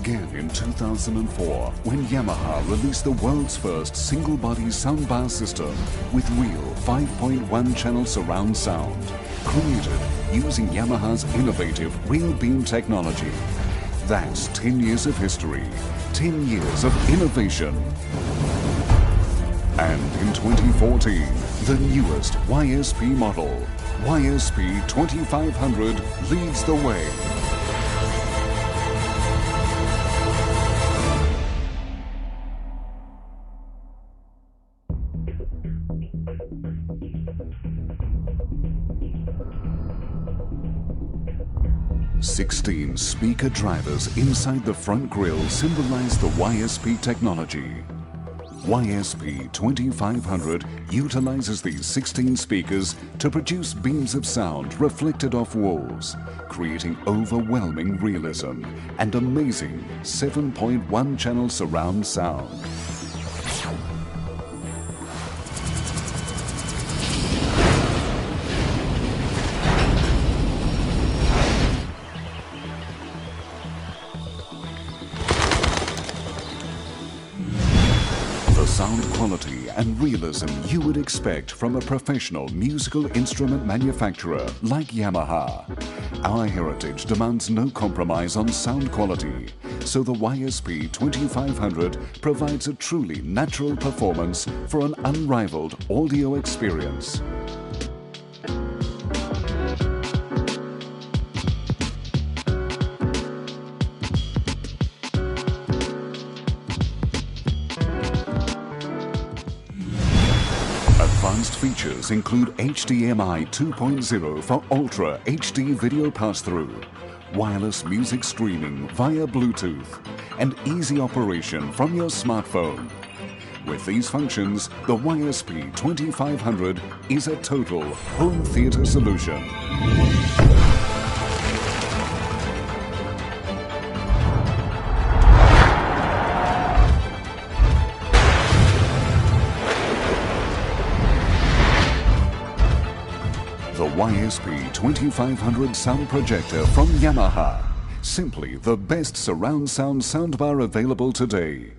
began in 2004 when Yamaha released the world's first single-body soundbar system with real 5.1 channel surround sound, created using Yamaha's innovative real beam technology. That's 10 years of history, 10 years of innovation. And in 2014, the newest YSP model, YSP-2500, leads the way. Sixteen speaker drivers inside the front grille symbolize the YSP technology. YSP-2500 utilizes these 16 speakers to produce beams of sound reflected off walls, creating overwhelming realism and amazing 7.1 channel surround sound. The sound quality and realism you would expect from a professional musical instrument manufacturer like Yamaha. Our heritage demands no compromise on sound quality, so the YSP-2500 provides a truly natural performance for an unrivaled audio experience. Advanced features include HDMI 2.0 for Ultra HD video pass-through, wireless music streaming via Bluetooth, and easy operation from your smartphone. With these functions, the YSP-2500 is a total home theater solution. The YSP-2500 sound projector from Yamaha. Simply the best surround sound soundbar available today.